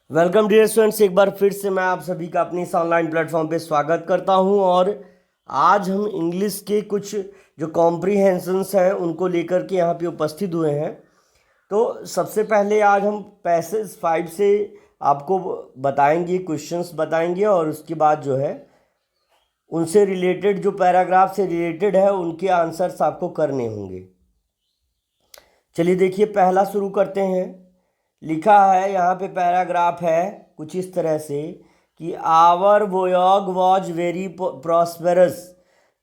Welcome dear students, एक बार फिर से मैं आप सभी का अपनी इस ऑनलाइन प्लेटफॉर्म पे स्वागत करता हूं। और आज हम इंग्लिश के कुछ जो कॉम्प्रीहेंशंस हैं उनको लेकर के यहाँ पे उपस्थित हुए हैं। तो सबसे पहले आज हम पैसेज 5 से आपको बताएंगे, क्वेश्चंस बताएंगे, और उसके बाद जो है उनसे रिलेटेड जो पैराग्राफ से रिलेटेड है उनके आंसर्स आपको करने होंगे। चलिए देखिए, पहला शुरू करते हैं। लिखा है यहाँ पे, पैराग्राफ है कुछ इस तरह से कि आवर वोयॉग वॉज वेरी प्रॉस्पेरस,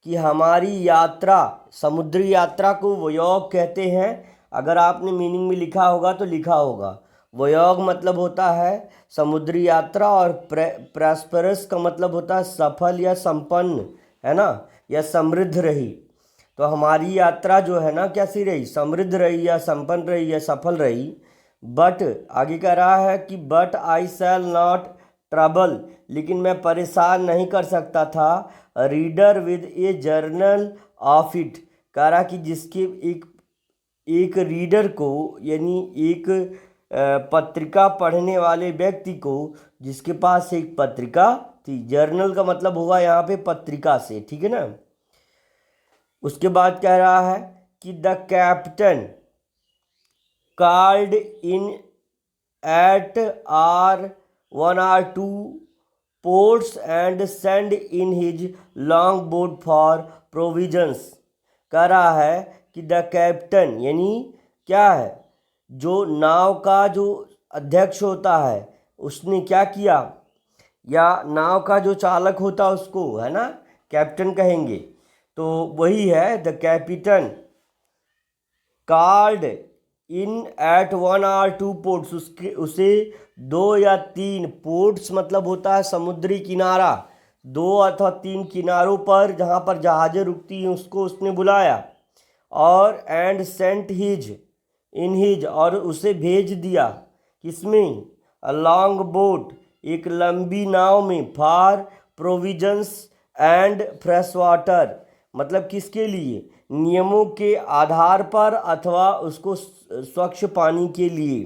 कि हमारी यात्रा, समुद्री यात्रा को वोयॉग कहते हैं। अगर आपने मीनिंग में लिखा होगा तो लिखा होगा वोयॉग मतलब होता है समुद्री यात्रा, और प्रॉस्पेरस का मतलब होता है सफल या संपन्न, है ना, या समृद्ध रही। तो हमारी यात्रा जो है ना कैसी रही, समृद्ध रही या संपन्न रही या सफल रही। बट आगे कह रहा है कि but I shall not trouble, लेकिन मैं परेशान नहीं कर सकता था reader with A journal of it. कह रहा कि जिसके एक रीडर को, यानी एक पत्रिका पढ़ने वाले व्यक्ति को, जिसके पास एक पत्रिका थी। जर्नल का मतलब होगा यहाँ पे पत्रिका से, ठीक है ना। उसके बाद कह रहा है कि the captain called in at R1 R2 ports and send in his longboat for provisions। कह रहा है कि द कैप्टन यानी क्या है, जो नाव का जो अध्यक्ष होता है उसने क्या किया, या नाव का जो चालक होता है उसको, है ना, कैप्टन कहेंगे। तो वही है द कैपिटन कॉल्ड इन एट 1 और 2 पोर्ट्स, उसे 2 या 3 पोर्ट्स मतलब होता है समुद्री किनारा, 2 अथवा 3 किनारों पर जहाँ पर जहाज़ें रुकती हैं उसको उसने बुलाया। और and sent his in his, और उसे भेज दिया किसमें, अ लॉन्ग बोट, एक लंबी नाव में, for provisions and fresh water, मतलब किसके लिए, नियमों के आधार पर अथवा उसको स्वच्छ पानी के लिए।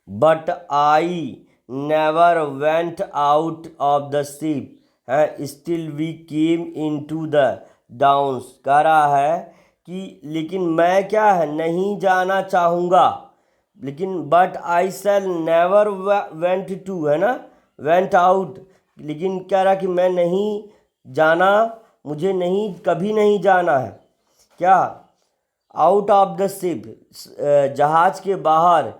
But I never went out of the ship है, still we came in to the Downs. कह रहा है कि लेकिन मैं क्या है, नहीं जाना चाहूँगा, लेकिन but I shall never went to, है ना, वेंट आउट, लेकिन कह रहा कि मैं नहीं जाना, मुझे नहीं, कभी नहीं जाना है क्या, आउट ऑफ द शिप, जहाज के बाहर,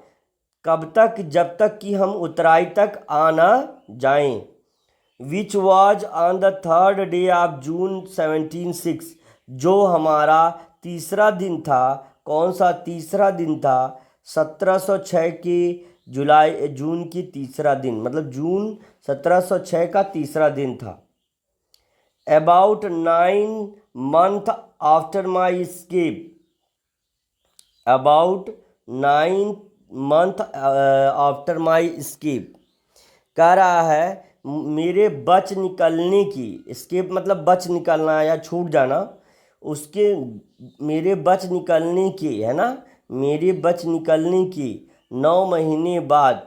कब तक, जब तक कि हम उतराई तक आना जाएं। Which was on the 3rd day of June 1706, जो हमारा तीसरा दिन था। कौन सा तीसरा दिन था, 1706 के जून की तीसरा दिन, मतलब जून 1706 का तीसरा दिन था। About 9 months after my escape, about 9 months after my escape, कह रहा है मेरे बच निकलने की, escape मतलब बच निकलना या छूट जाना, उसके मेरे बच निकलने के, है ना, मेरे बच निकलने के 9 महीने बाद,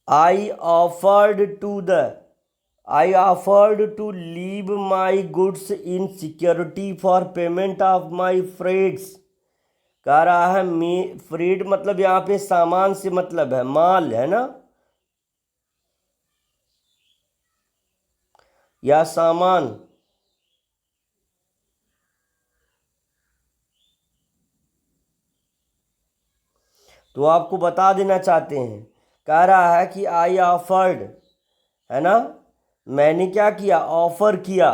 I offered to leave my goods in security for payment of my freights। कह रहा है मैं, फ्रेड मतलब यहाँ पे सामान से मतलब है, माल, है ना, या सामान। तो आपको बता देना चाहते हैं, कह रहा है कि आई ऑफर्ड, है ना, मैंने क्या किया, ऑफर किया,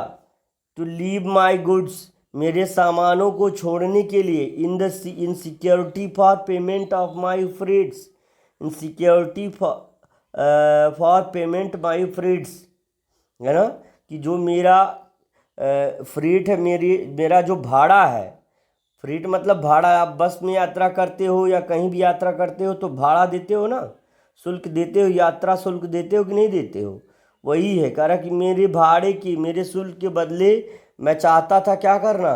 टू लीव माई गुड्स, मेरे सामानों को छोड़ने के लिए, इन security for payment of my friends, in security for payment my friends, है ना, कि जो मेरा फ्रेट है, मेरा जो भाड़ा है, फ्रेट मतलब भाड़ा, आप बस में यात्रा करते हो या कहीं भी यात्रा करते हो तो भाड़ा देते हो ना, शुल्क देते हो, यात्रा शुल्क देते हो कि नहीं देते हो, वही है। कह रहा कि मेरे भाड़े की, मेरे शुल्क के बदले मैं चाहता था क्या करना,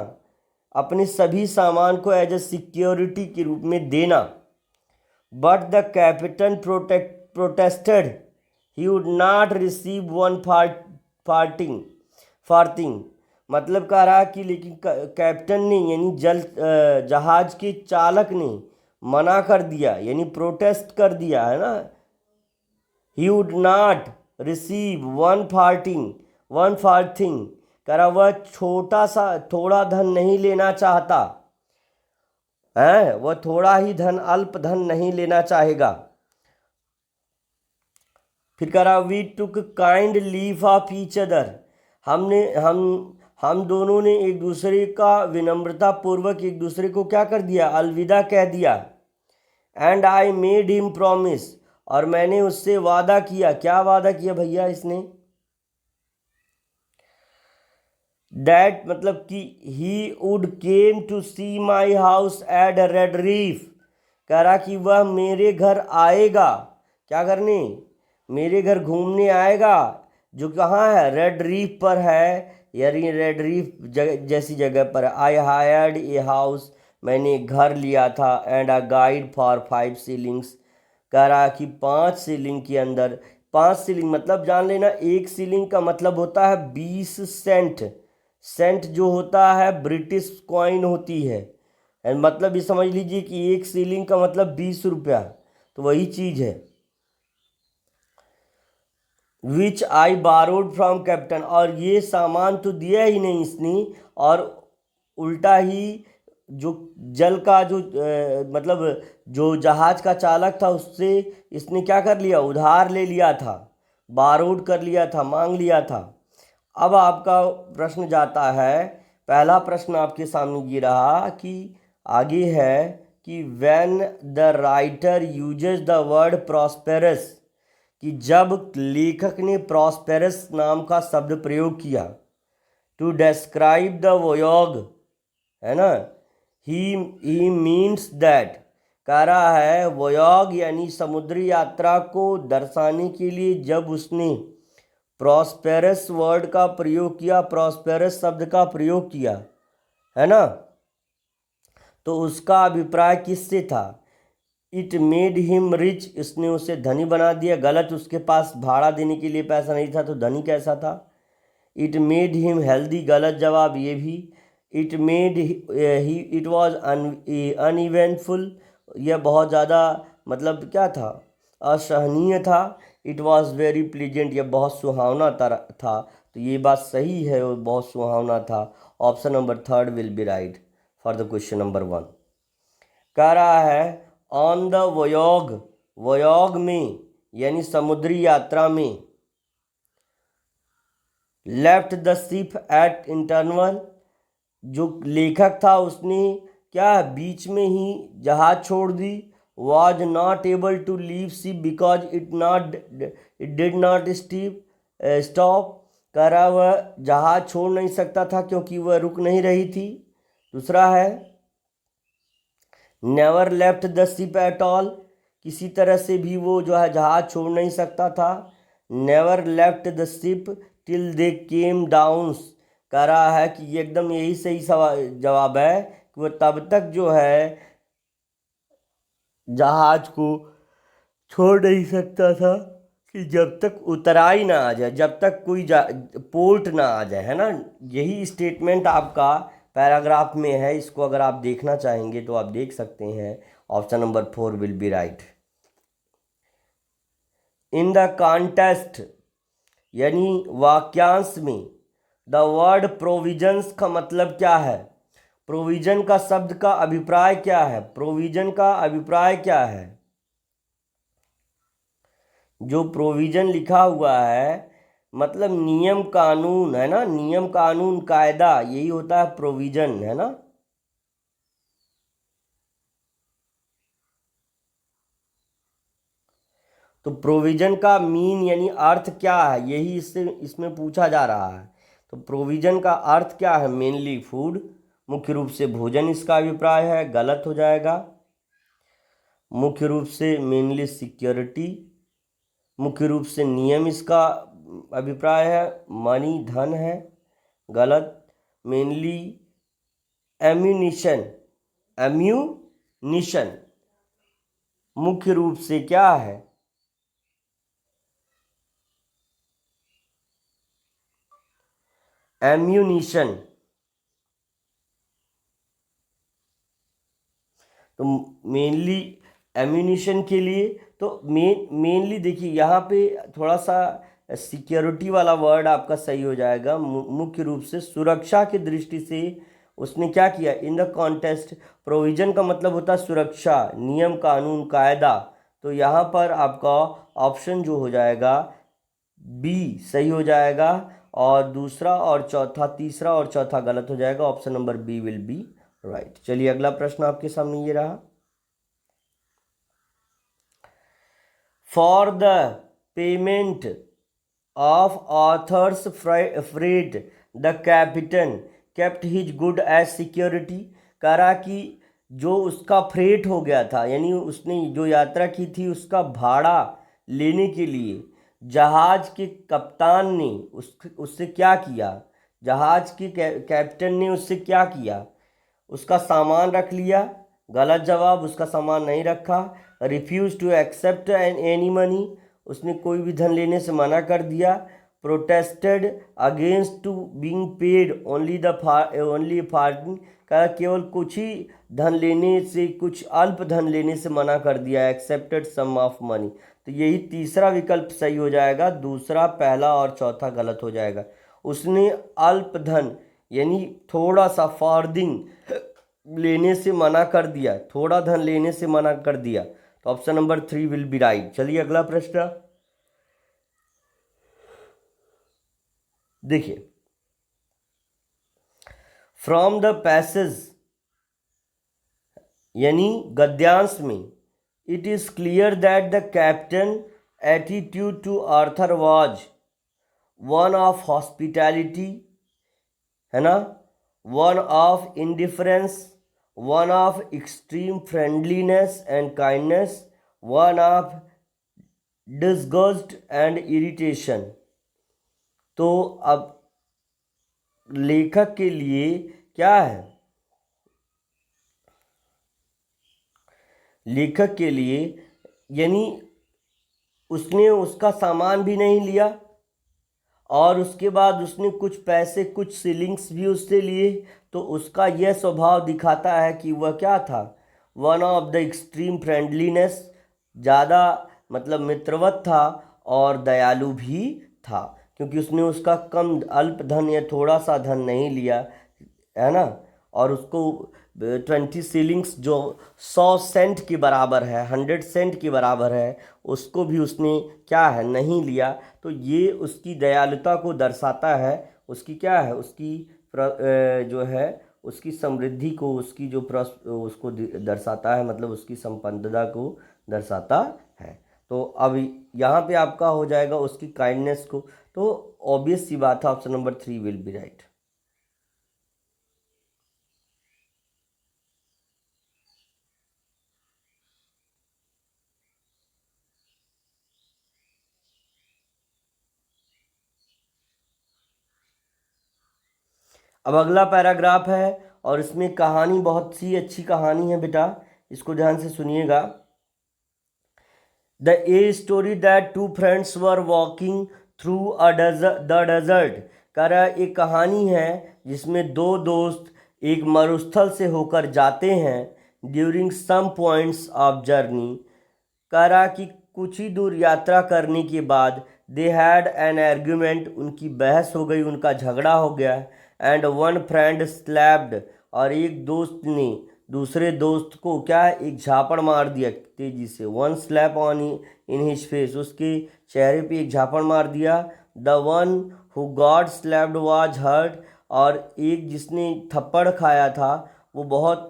अपने सभी सामान को एज ए सिक्योरिटी के रूप में देना। But the captain protested he would not receive one farthing. मतलब कह रहा कि लेकिन कैप्टन ने यानी जहाज के चालक ने मना कर दिया, यानी प्रोटेस्ट कर दिया है ना। ही would not receive one Farthing, कह रहा वह छोटा सा थोड़ा धन नहीं लेना चाहता है, वह थोड़ा ही धन, अल्प धन नहीं लेना चाहेगा। फिर कह रहा we took kind leave of each other, हम दोनों ने एक दूसरे का विनम्रता पूर्वक एक दूसरे को क्या कर दिया, अलविदा कह दिया। And I made him promise, और मैंने उससे वादा किया। क्या वादा किया भैया इसने, दैट मतलब कि he would came to see my house at Red Reef, कह रहा कि वह मेरे घर आएगा, क्या करने, मेरे घर घूमने आएगा, जो कहाँ है, रेड रीफ पर है, यानी रेड रीफ जैसी जगह पर। आई हायर्ड ए हाउस, मैंने घर लिया था, and a guide for 5 ceilings, कह रहा कि 5 सीलिंग के अंदर, 5 सीलिंग मतलब जान लेना, एक सीलिंग का मतलब होता है 20 सेंट। सेंट जो होता है ब्रिटिश कॉइन होती है, मतलब ये समझ लीजिए कि एक सीलिंग का मतलब 20 रुपया, तो वही चीज़ है। विच आई बारोड फ्रॉम कैप्टन, और ये सामान तो दिया ही नहीं इसने, और उल्टा ही जो जल का जो मतलब जो जहाज का चालक था उससे इसने क्या कर लिया, उधार ले लिया था, बारोड कर लिया था, मांग लिया था। अब आपका प्रश्न जाता है, पहला प्रश्न आपके सामने ये रहा कि आगे है कि when the writer uses the word prosperous, कि जब लेखक ने प्रॉस्पेरस नाम का शब्द प्रयोग किया टू डिस्क्राइब द वोयोग, है ना, ही मीन्स दैट, कह रहा है वोयोग यानी समुद्री यात्रा को दर्शाने के लिए जब उसने प्रॉस्पेरस वर्ड का प्रयोग किया, प्रॉस्पेरस शब्द का प्रयोग किया, है ना, तो उसका अभिप्राय किससे था, इट मेड हिम रिच, इसने उसे धनी बना दिया। गलत, उसके पास भाड़ा देने के लिए पैसा नहीं था, तो धनी कैसा था। इट मेड हिम हेल्दी, गलत जवाब ये भी। It made he it was uneventful, यह बहुत ज़्यादा मतलब क्या था, असहनीय था। इट वॉज वेरी प्लीजेंट, यह बहुत सुहावना था, तो ये बात सही है, वो बहुत सुहावना था। Option number 3 will be right for the question number 1। कह रहा है ऑन द वयोग, वयोग में यानी समुद्री यात्रा में, left the ship eight interval, जो लेखक था उसने क्या बीच में ही जहाज छोड़ दी। Was not able to leave ship because it did not stop, कह रहा वह जहाज छोड़ नहीं सकता था क्योंकि वह रुक नहीं रही थी। दूसरा है never left the ship at all, किसी तरह से भी वो जो है जहाज छोड़ नहीं सकता था। Never left the ship till they came down, कह रहा है कि एकदम यही सही जवाब है कि वो तब तक जो है जहाज को छोड़ नहीं सकता था कि जब तक उतराई ना आ जाए, जब तक कोई पोर्ट ना आ जाए, है ना। यही स्टेटमेंट आपका पैराग्राफ में है, इसको अगर आप देखना चाहेंगे तो आप देख सकते हैं। Option number 4 will be right. In the contest यानी वाक्यांश में द वर्ड प्रोविजंस का मतलब क्या है, प्रोविजन का शब्द का अभिप्राय क्या है, प्रोविजन का अभिप्राय क्या है। जो प्रोविजन लिखा हुआ है मतलब नियम कानून, है ना, नियम कानून कायदा, यही होता है प्रोविजन, है ना। तो प्रोविजन का मीन यानी अर्थ क्या है, यही इसमें पूछा जा रहा है। तो प्रोविजन का अर्थ क्या है, मेनली फूड, मुख्य रूप से भोजन इसका अभिप्राय है, गलत हो जाएगा। मुख्य रूप से मेनली सिक्योरिटी, मुख्य रूप से नियम इसका अभिप्राय है, मनी धन है, गलत। मेनली एम्यूनिशन, एम्यूनिशन, मुख्य रूप से क्या है? एम्यूनिशन। तो मेनली एम्यूनिशन के लिए, तो मेनली देखिए यहाँ पे थोड़ा सा सिक्योरिटी वाला वर्ड आपका सही हो जाएगा। मुख्य रूप से सुरक्षा की दृष्टि से उसने क्या किया? In the contest. प्रोविजन का मतलब होता है सुरक्षा, नियम कानून कायदा। तो यहाँ पर आपका ऑप्शन जो हो जाएगा बी सही हो जाएगा, और दूसरा और चौथा, तीसरा और चौथा गलत हो जाएगा। Option number B will be right. चलिए अगला प्रश्न आपके सामने ये रहा। For the payment of author's freight the captain kept his good as security। कह रहा कि जो उसका फ्रेट हो गया था, यानी उसने जो यात्रा की थी उसका भाड़ा लेने के लिए जहाज के कप्तान ने उससे क्या किया? जहाज के कैप्टन ने उससे क्या किया? उसका सामान रख लिया। गलत जवाब, उसका सामान नहीं रखा। Refuse to accept any money, उसने कोई भी धन लेने से मना कर दिया। Protested against to being paid only farthing, का केवल कुछ ही धन लेने से, कुछ अल्प धन लेने से मना कर दिया। Accepted some of money. तो यही तीसरा विकल्प सही हो जाएगा, दूसरा, पहला और चौथा गलत हो जाएगा। उसने अल्प धन यानी थोड़ा सा फार्दिंग लेने से मना कर दिया, थोड़ा धन लेने से मना कर दिया। तो option number 3 will be right. चलिए अगला प्रश्न देखिए। फ्रॉम द पैसेज यानी गद्यांश में, it is clear that the captain attitude to Arthur was one of hospitality, है ना, one of indifference, one of extreme friendliness and kindness, one of disgust and irritation. तो अब लेखक के लिए क्या है? लेखक के लिए यानी उसने उसका सामान भी नहीं लिया, और उसके बाद उसने कुछ पैसे, कुछ सीलिंग्स भी उससे लिए। तो उसका यह स्वभाव दिखाता है कि वह क्या था? One of the extreme friendliness, ज़्यादा मतलब मित्रवत था, और दयालु भी था, क्योंकि उसने उसका कम अल्प धन या थोड़ा सा धन नहीं लिया, है ना। और उसको 20 सीलिंग्स जो 100 सेंट के बराबर है, 100 सेंट के बराबर है, उसको भी उसने क्या है, नहीं लिया। तो ये उसकी दयालुता को दर्शाता है, उसकी क्या है, उसकी जो है उसकी समृद्धि को, उसकी जो उसको दर्शाता है, मतलब उसकी संपन्नता को दर्शाता है। तो अब यहाँ पे आपका हो जाएगा उसकी काइंडनेस को। तो ऑब्वियस सी बात है, option number 3 will be right. अब अगला पैराग्राफ है, और इसमें कहानी बहुत सी अच्छी कहानी है बेटा, इसको ध्यान से सुनिएगा। The a story that two friends were walking through the desert. कह रहा एक कहानी है जिसमें दो दोस्त एक मरुस्थल से होकर जाते हैं। During some points of journey, कह रहा कि कुछ ही दूर यात्रा करने के बाद दे हैड एन आर्ग्यूमेंट, उनकी बहस हो गई, उनका झगड़ा हो गया। एंड वन फ्रेंड स्लैप्ड, और एक दोस्त ने दूसरे दोस्त को क्या, एक झापड़ मार दिया तेजी से। One slap on in his face, उसके चेहरे पे एक झापड़ मार दिया। The one who got slapped was hurt, और एक जिसने थप्पड़ खाया था वो बहुत,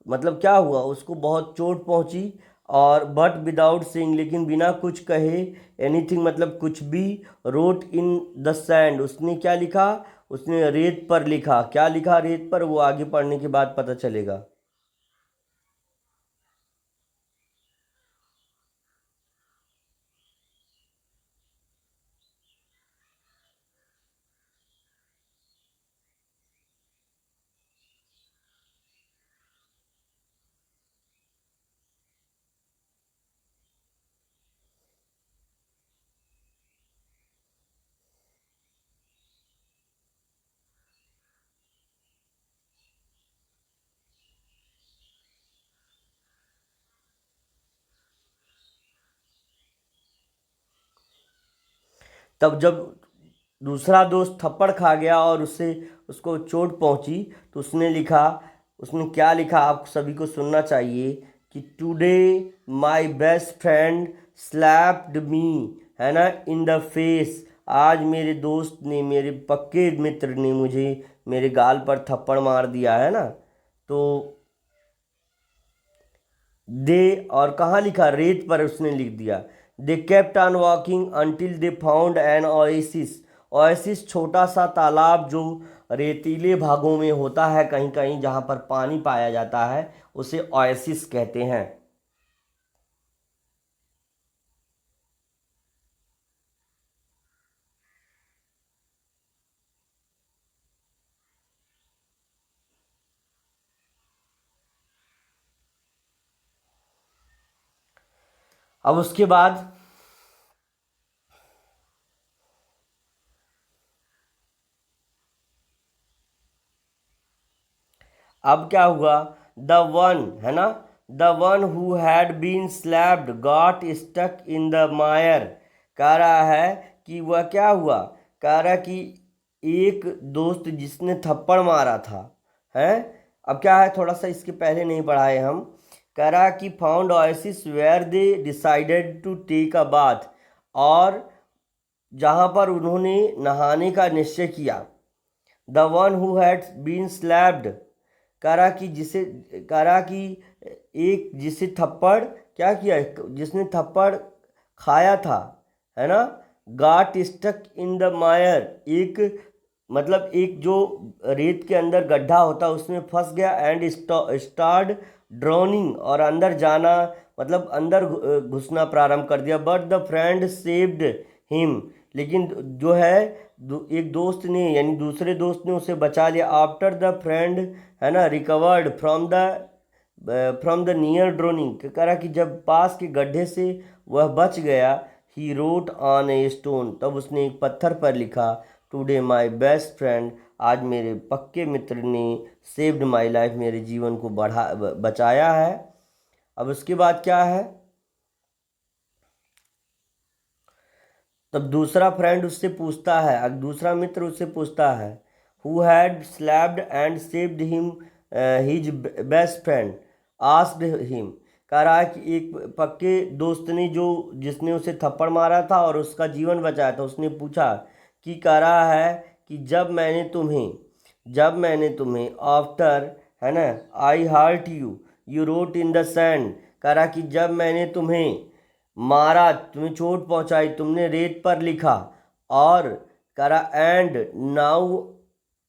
मतलब क्या हुआ, उसको बहुत चोट पहुंची। और बट विदाउट सेइंग, लेकिन बिना कुछ कहे, एनीथिंग मतलब कुछ भी, रोट इन द सैंड, उसने क्या लिखा, उसने रेत पर लिखा। क्या लिखा रेत पर, वो आगे पढ़ने के बाद पता चलेगा। तब जब दूसरा दोस्त थप्पड़ खा गया और उससे उसको चोट पहुंची, तो उसने क्या लिखा आप सभी को सुनना चाहिए कि today my best friend slapped मी, है ना, इन द फेस। आज मेरे दोस्त ने, मेरे पक्के मित्र ने मुझे मेरे गाल पर थप्पड़ मार दिया, है ना। तो दे, और कहाँ लिखा, रेत पर उसने लिख दिया। They kept on walking until they found an oasis. Oasis छोटा सा तालाब जो रेतीले भागों में होता है, कहीं कहीं जहाँ पर पानी पाया जाता है, उसे ओएसिस कहते हैं। अब उसके बाद अब क्या हुआ, द वन, है ना, the one who had been slapped got stuck in the mire. कह रहा है कि वह क्या हुआ, कह रहा कि एक दोस्त जिसने थप्पड़ मारा था, है। अब क्या है, थोड़ा सा इसके पहले नहीं पढ़ाए हम। कह रहा कि found oasis where they decided to take a bath, और जहाँ पर उन्होंने नहाने का निश्चय किया। The one who had been slapped, कह रहा कि एक जिसे थप्पड़ क्या किया, जिसने थप्पड़ खाया था, है ना, गाट स्टक इन द मायर, एक मतलब एक जो रेत के अंदर गड्ढा होता है उसमें फंस गया, एंड स्टार्ट ड्रोनिंग, और अंदर जाना मतलब अंदर घुसना प्रारंभ कर दिया। But the friend saved him, लेकिन जो है एक दोस्त ने, यानी दूसरे दोस्त ने उसे बचा लिया। आफ्टर द फ्रेंड, है ना, recovered from the near droning, कह रहा कि जब पास के गड्ढे से वह बच गया, he wrote on a stone, तब उसने एक पत्थर पर लिखा, टुडे माय बेस्ट फ्रेंड, आज मेरे पक्के मित्र ने सेव्ड माय लाइफ, मेरे जीवन को बचाया है। अब उसके बाद क्या है, तब दूसरा फ्रेंड उससे पूछता है, दूसरा मित्र उससे पूछता है, who had slapped and saved him his best friend asked him. कह रहा है कि एक पक्के दोस्त ने, जो जिसने उसे थप्पड़ मारा था और उसका जीवन बचाया था, उसने पूछा कि, कह रहा है कि जब मैंने तुम्हें आफ्टर, है ना, I hurt you, you wrote in the sand. कह रहा कि जब मैंने तुम्हें मारा, तुम्हें चोट पहुंचाई, तुमने रेत पर लिखा, और करा and now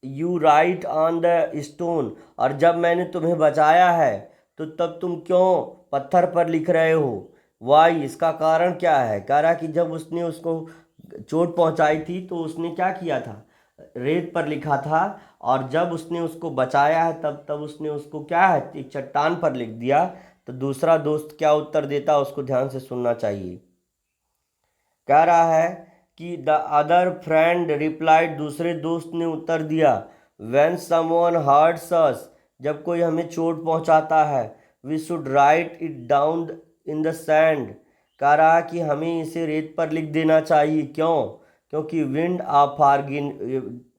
you right on the stone, और जब मैंने तुम्हें बचाया है तो तब तुम क्यों पत्थर पर लिख रहे हो। वाई, इसका कारण क्या है। कह रहा कि जब उसने उसको चोट पहुंचाई थी तो उसने क्या किया था, रेत पर लिखा था, और जब उसने उसको बचाया है तब उसने उसको क्या है, एक चट्टान पर लिख दिया। तो दूसरा दोस्त क्या उत्तर देता है, उसको ध्यान से सुनना चाहिए। कह रहा है कि द अदर फ्रेंड रिप्लाइड, दूसरे दोस्त ने उत्तर दिया, व्हेन समवन हर्ट्स अस, जब कोई हमें चोट पहुंचाता है, we should write it down in the sand. कह रहा कि हमें इसे रेत पर लिख देना चाहिए, क्यों, क्योंकि विंड ऑफ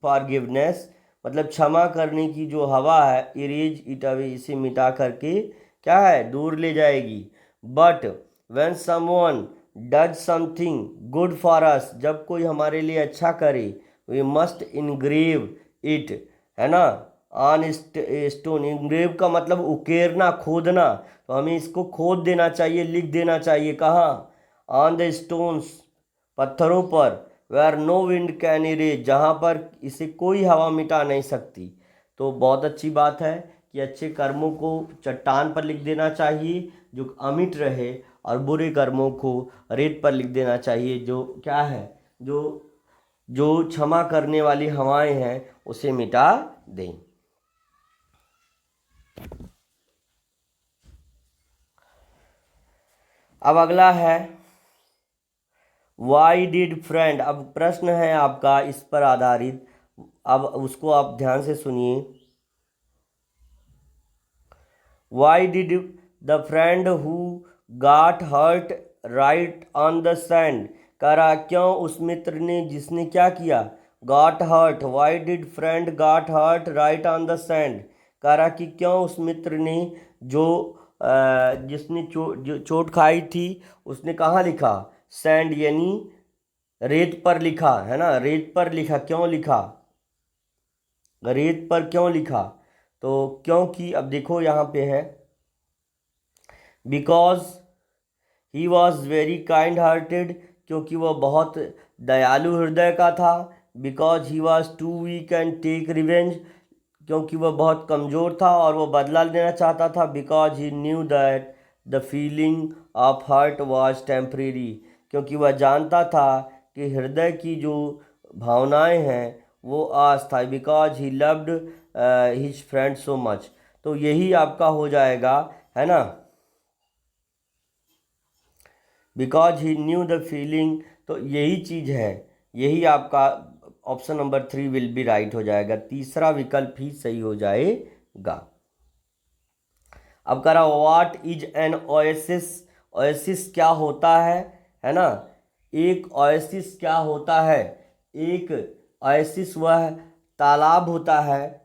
फॉरगिवनेस, मतलब क्षमा करने की जो हवा है, इरेज इट अवे, इसे मिटा करके क्या है, दूर ले जाएगी। But when someone does something good for us, जब कोई हमारे लिए अच्छा करे, वी मस्ट इनग्रेव इट, है ना, ऑन स्टोन। इनग्रेव का मतलब उकेरना, खोदना, तो हमें इसको खोद देना चाहिए, लिख देना चाहिए, कहाँ, ऑन द स्टोन्स, पत्थरों पर, where no wind can erase, जहाँ पर इसे कोई हवा मिटा नहीं सकती। तो बहुत अच्छी बात है कि अच्छे कर्मों को चट्टान पर लिख देना चाहिए जो अमिट रहे, और बुरे कर्मों को रेत पर लिख देना चाहिए जो क्या है, जो जो क्षमा करने वाली हवाएं हैं उसे मिटा दें। अब अगला है वाई डिड फ्रेंड। अब प्रश्न है आपका इस पर आधारित, अब उसको आप ध्यान से सुनिए। Why did the friend who got hurt write on the sand. कह रहा क्यों उस मित्र ने जिसने क्या किया, got hurt, why did friend got hurt write on the sand. कह रहा कि क्यों उस मित्र ने जो जिसने जो चोट खाई थी उसने कहाँ लिखा, सैंड यानी रेत पर लिखा, है ना, रेत पर लिखा, क्यों लिखा, रेत पर क्यों लिखा। तो क्योंकि अब देखो यहाँ पे है, because he was very kind hearted, क्योंकि वह बहुत दयालु हृदय का था। Because he was too weak and take revenge, क्योंकि वह बहुत कमज़ोर था और वह बदला लेना चाहता था। Because he knew that the feeling of hurt was temporary, क्योंकि वह जानता था कि हृदय की जो भावनाएं हैं वो अस्थायी। Because he loved his friend so much, तो यही आपका हो जाएगा, है ना, because he new the feeling, तो यही चीज़ है, यही आपका option number 3 will be right हो जाएगा, तीसरा विकल्प ही सही हो जाएगा। अब कह रहा what is an oasis, oasis क्या होता है ना, एक ओएसिस क्या होता है, एक ओएसिस वह तालाब होता है,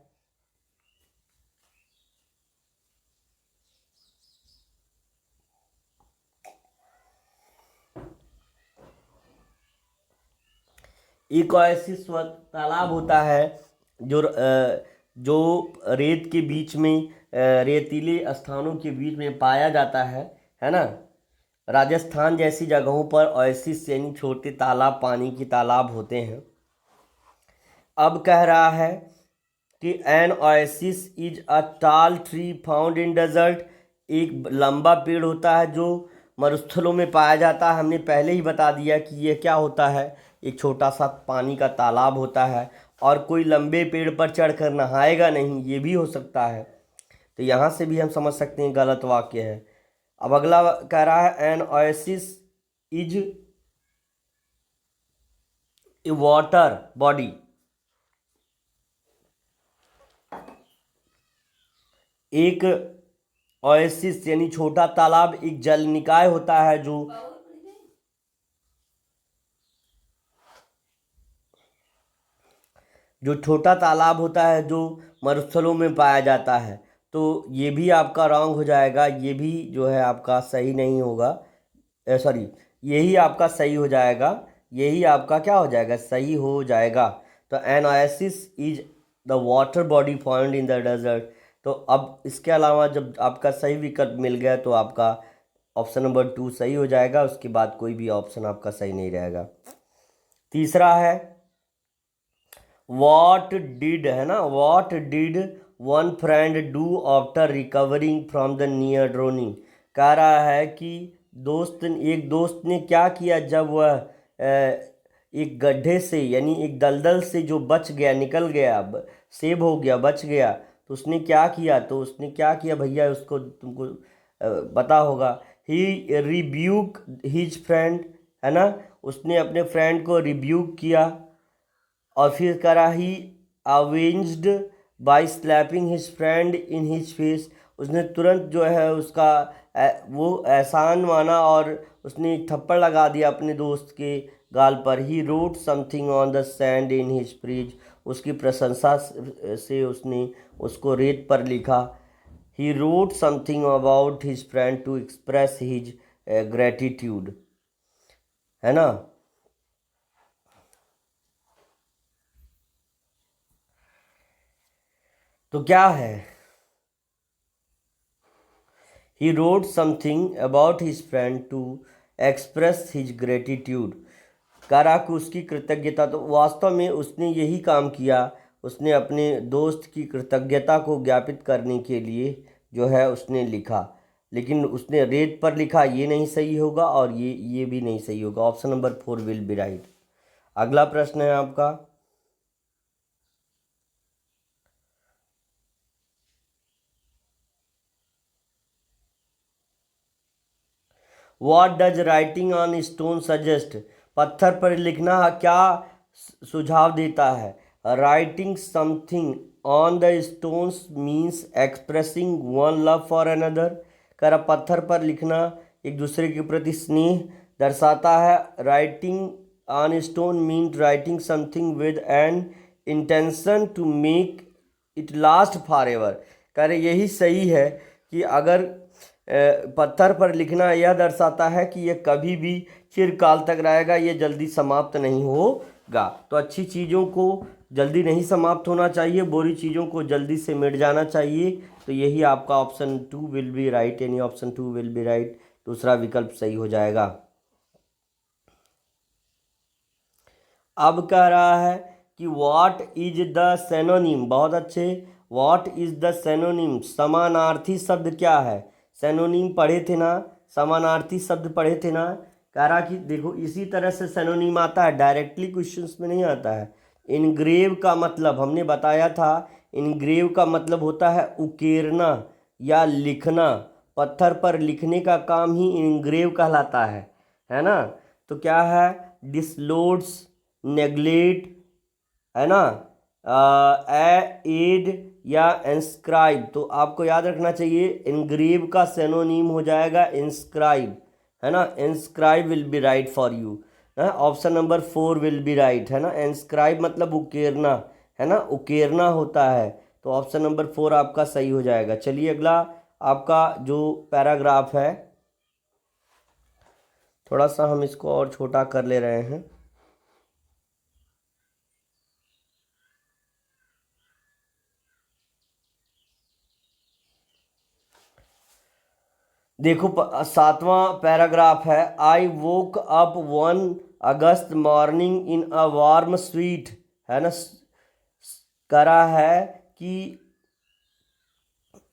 एक ओएसिस वह तालाब होता है जो रेत के बीच में, रेतीले स्थानों के बीच में पाया जाता है ना। राजस्थान जैसी जगहों पर ओएसिस यानी छोटे तालाब, पानी के तालाब होते हैं। अब कह रहा है कि एन ओएसिस इज अ टाल ट्री फाउंड इन डेजर्ट, एक लंबा पेड़ होता है जो मरुस्थलों में पाया जाता है। हमने पहले ही बता दिया कि ये क्या होता है, एक छोटा सा पानी का तालाब होता है, और कोई लंबे पेड़ पर चढ़कर नहाएगा नहीं, ये भी हो सकता है। तो यहाँ से भी हम समझ सकते हैं गलत वाक्य है। अब अगला कह रहा है an oasis is a water body, एक ओएसिस यानी छोटा तालाब एक जल निकाय होता है जो छोटा तालाब होता है जो मरुस्थलों में पाया जाता है। तो ये भी आपका रॉन्ग हो जाएगा, ये भी जो है आपका सही नहीं होगा, सॉरी, यही आपका सही हो जाएगा, यही आपका क्या हो जाएगा, सही हो जाएगा। तो an oasis is the water body found in the desert. तो अब इसके अलावा जब आपका सही विकल्प मिल गया तो आपका ऑप्शन नंबर 2 सही हो जाएगा, उसके बाद कोई भी ऑप्शन आपका सही नहीं रहेगा। तीसरा है वॉट डिड, है ना, what did one friend do after recovering from the near droning. कह रहा है कि एक दोस्त ने क्या किया जब वह एक गड्ढे से यानी एक दलदल से जो बच गया, निकल गया, सेव हो गया, बच गया, तो उसने क्या किया, भैया उसको तुमको पता होगा। ही रिब्यूक हिज फ्रेंड, है ना, उसने अपने फ्रेंड को रिब्यूक किया, और फिर करा he avenged by slapping his friend in his face, उसने तुरंत जो है उसका वो एहसान माना और उसने थप्पड़ लगा दिया अपने दोस्त के गाल पर। He wrote something on the sand in his praise, उसकी प्रशंसा से उसने उसको रेत पर लिखा। He wrote something about his friend to express his gratitude, है ना। तो क्या है, he wrote something about his friend to express his gratitude, करा कि उसकी कृतज्ञता, तो वास्तव में उसने यही काम किया, उसने अपने दोस्त की कृतज्ञता को ज्ञापित करने के लिए जो है उसने लिखा, लेकिन उसने रेत पर लिखा, ये नहीं सही होगा, और ये भी नहीं सही होगा। Option number 4 will be right. अगला प्रश्न है आपका, what does writing on stone suggest, पत्थर पर लिखना क्या सुझाव देता है। Writing something on the stones means expressing one love for another, कर पत्थर पर लिखना एक दूसरे के प्रति स्नेह दर्शाता है writing on stone mean writing something with an intention to make it last for ever. कह रहे यही सही है कि अगर पत्थर पर लिखना यह दर्शाता है कि यह कभी भी चिरकाल तक रहेगा, ये जल्दी समाप्त नहीं होगा। तो अच्छी चीज़ों को जल्दी नहीं समाप्त होना चाहिए, बुरी चीज़ों को जल्दी से मिट जाना चाहिए। तो यही आपका ऑप्शन 2 विल बी राइट, यानी ऑप्शन 2 विल बी राइट, दूसरा विकल्प सही हो जाएगा। अब कह रहा है कि व्हाट इज द सेनोनिम, बहुत अच्छे, व्हाट इज द सेनोनिम, समानार्थी शब्द क्या है। सेनोनिम पढ़े थे ना, समानार्थी शब्द पढ़े थे ना। कह रहा कि देखो इसी तरह से सेनोनिम आता है, डायरेक्टली क्वेश्चंस में नहीं आता है। इनग्रेव का मतलब हमने बताया था, इनग्रेव का मतलब होता है उकेरना या लिखना, पत्थर पर लिखने का काम ही इनग्रेव कहलाता है ना। तो क्या है, डिसलोड्स, नेग्लेक्ट, है ना, एड या इंस्क्राइब। तो आपको याद रखना चाहिए इनग्रेव का सेनोनीम हो जाएगा इंस्क्राइब, है ना। Inscribe will be right for you, option number 4 will be right, है ना। इंस्क्राइब मतलब उकेरना, है ना, उकेरना होता है। तो ऑप्शन नंबर 4 आपका सही हो जाएगा। चलिए अगला आपका जो पैराग्राफ है, थोड़ा सा हम इसको और छोटा कर ले रहे हैं। देखो 7वां पैराग्राफ है, I woke up 1 August morning in a warm sweet, है ना। करा है कि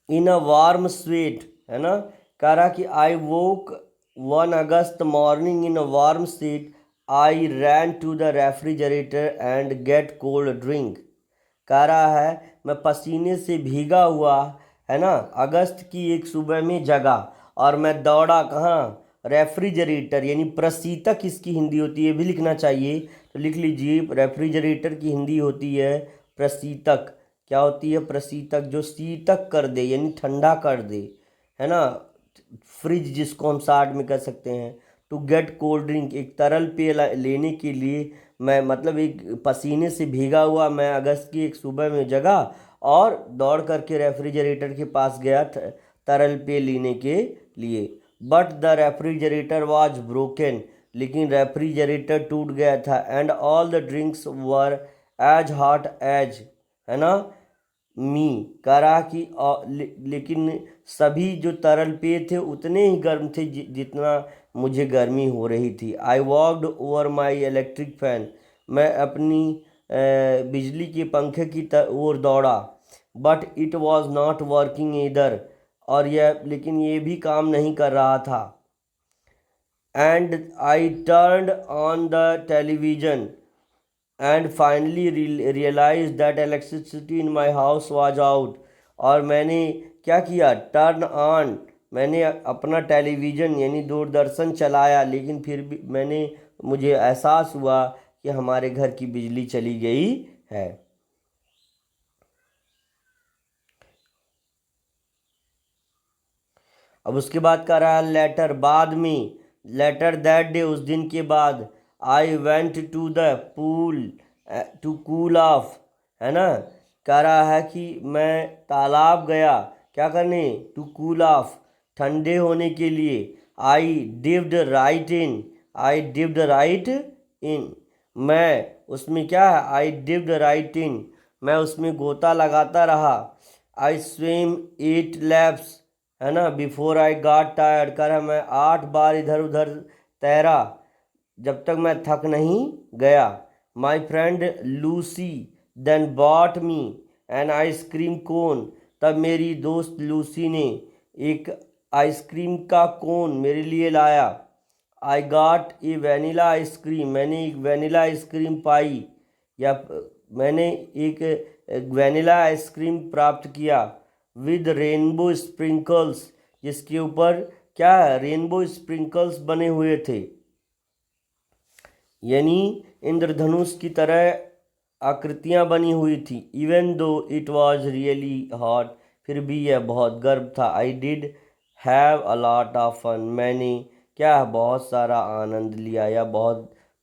इन अ वार्म स्वीट, है ना। करा कि I woke 1 August morning in a warm sweet, I ran to the refrigerator and get cold drink. कह रहा है मैं पसीने से भीगा हुआ, है ना, अगस्त की एक सुबह में जगा और मैं दौड़ा कहाँ, रेफ्रिजरेटर, यानी प्रशीतक इसकी हिंदी होती है, भी लिखना चाहिए तो लिख लीजिए। रेफ्रिजरेटर की हिंदी होती है प्रशीतक। क्या होती है, प्रशीतक, जो शीतक कर दे यानी ठंडा कर दे, है ना। फ्रिज जिसको हम शॉर्ट में कह सकते हैं। टू गेट कोल्ड ड्रिंक, एक तरल पेय लेने के लिए मैं, मतलब एक पसीने से भीगा हुआ मैं अगस्त की एक सुबह में जगा और दौड़ करके रेफ्रिजरेटर के पास गया तरल पेय लेने के लिए। But the refrigerator was broken, लेकिन रेफ्रिजरेटर टूट गया था। And all the drinks were as hot as, है ना, मी। कह रहा कि लेकिन सभी जो तरल पेय थे उतने ही गर्म थे जितना मुझे गर्मी हो रही थी। I walked over my electric fan, मैं अपनी बिजली के पंखे की ओर दौड़ा। But it was not working इधर, और यह लेकिन ये भी काम नहीं कर रहा था। And I turned on the television and finally realize that electricity in my house was out. और मैंने क्या किया, टर्न ऑन, मैंने अपना टेलीविज़न यानी दूरदर्शन चलाया, लेकिन फिर भी मुझे एहसास हुआ कि हमारे घर की बिजली चली गई है। अब उसके बाद कह रहा है लेटर, बाद में, लेटर दैट डे, उस दिन के बाद, I went to the pool to cool off, है ना। कह रहा है कि मैं तालाब गया क्या करने, टू कूल ऑफ, ठंडे होने के लिए। आई डिप्ड राइट इन, आई डिप्ड राइट इन, मैं उसमें क्या है, आई डिप्ड राइट इन, मैं उसमें गोता लगाता रहा। आई स्विम 8 लैप्स, है ना, बिफोर आई गॉट टायर्ड, कर मैं 8 बार इधर उधर तैरा जब तक मैं थक नहीं गया। My friend Lucy then bought me an ice cream cone, तब मेरी दोस्त लूसी ने एक आइसक्रीम का कोन मेरे लिए लाया। I got a vanilla ice cream, मैंने एक वैनिला आइसक्रीम पाई, या मैंने एक वैनिला आइसक्रीम प्राप्त किया। विद रेनबो स्प्रिंकल्स, जिसके ऊपर क्या है, रेनबो स्प्रिंकल्स बने हुए थे, यानी इंद्रधनुष की तरह आकृतियां बनी हुई थी। Even though it was really hot, फिर भी यह बहुत गर्म था। I did have a lot of fun, मैंने क्या, बहुत सारा आनंद लिया या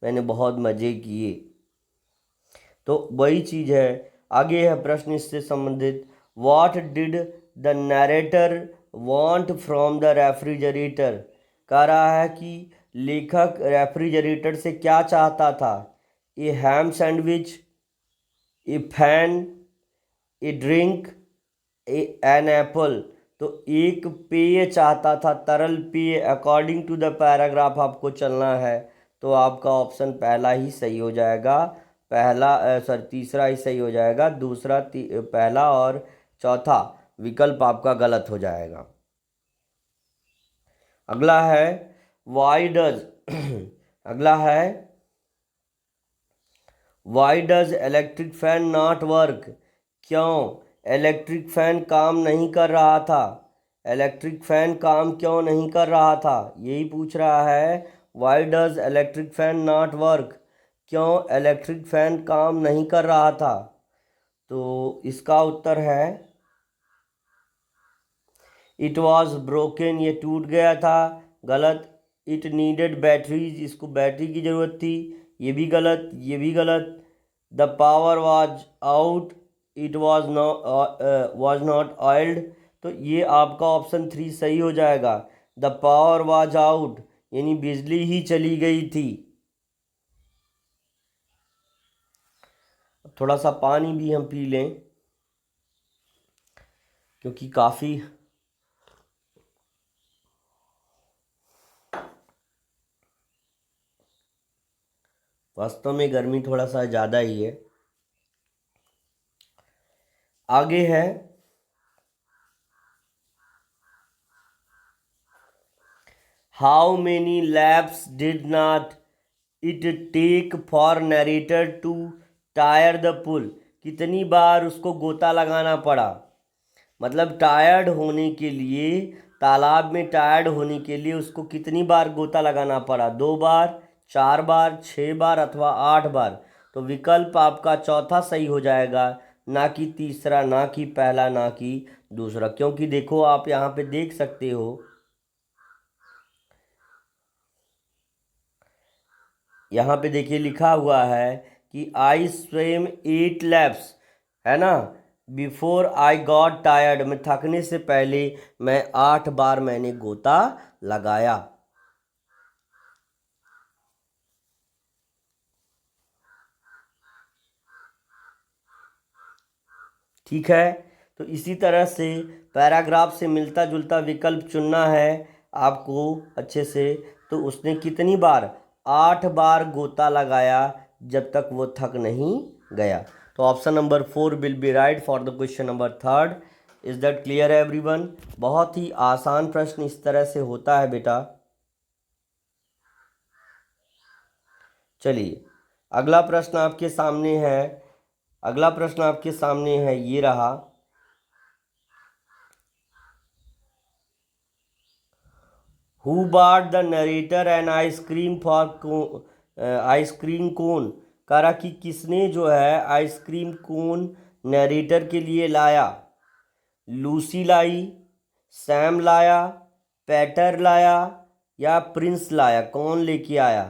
मैंने बहुत मज़े किए। तो वही चीज़ है। आगे है प्रश्न इससे संबंधित, what did the narrator want from the refrigerator. कह रहा है कि लेखक रेफ्रिजरेटर से क्या चाहता था। A ham sandwich, a fan, a drink, an apple. तो एक पेय चाहता था, तरल पेय। अकॉर्डिंग टू द पैराग्राफ आपको चलना है, तो आपका ऑप्शन पहला ही सही हो जाएगा। तीसरा ही सही हो जाएगा। दूसरा, पहला और चौथा विकल्प आपका गलत हो जाएगा। अगला है वाई डज अगला है why does electric fan not work. क्यों इलेक्ट्रिक फैन काम नहीं कर रहा था। इलेक्ट्रिक फैन काम क्यों नहीं कर रहा था, यही पूछ रहा है। Why does electric fan not work, क्यों इलेक्ट्रिक फैन काम नहीं कर रहा था। तो इसका उत्तर है इट वॉज ब्रोकन, ये टूट गया था। गलत। इट नीडेड बैटरीज, इसको बैटरी की ज़रूरत थी, ये भी गलत, ये भी गलत। The power was out, it was not oiled. तो ये आपका ऑप्शन 3 सही हो जाएगा। द पावर वॉज आउट यानी बिजली ही चली गई थी। थोड़ा सा पानी भी हम पी लें, क्योंकि काफ़ी वास्तव में गर्मी थोड़ा सा ज़्यादा ही है। आगे है how many laps did not it take for narrator to tire the pool. कितनी बार उसको गोता लगाना पड़ा, मतलब टायर्ड होने के लिए, तालाब में टायर्ड होने के लिए उसको कितनी बार गोता लगाना पड़ा। 2 बार, 4 बार, 6 बार अथवा 8 बार। तो विकल्प आपका चौथा सही हो जाएगा, ना कि तीसरा, ना कि पहला, ना कि दूसरा। क्योंकि देखो, आप यहाँ पे देख सकते हो, यहाँ पे देखिए लिखा हुआ है कि आई स्विम 8 लैप्स, है ना, बिफोर आई गॉट टायर्ड। मैं थकने से पहले मैं 8 बार मैंने गोता लगाया। ठीक है। तो इसी तरह से पैराग्राफ से मिलता जुलता विकल्प चुनना है आपको अच्छे से। तो उसने कितनी बार, 8 बार गोता लगाया, जब तक वो थक नहीं गया। तो option number 4 will be right for the question number 3। Is that clear everyone. बहुत ही आसान प्रश्न इस तरह से होता है बेटा। चलिए, अगला प्रश्न आपके सामने है। अगला प्रश्न आपके सामने है, ये रहा। Who bought the narrator an ice cream for ice cream cone. कह रहा कि किसने जो है आइसक्रीम कोन नरेटर के लिए लाया। लूसी लाई, सैम लाया, पैटर लाया या प्रिंस लाया, कौन लेके आया।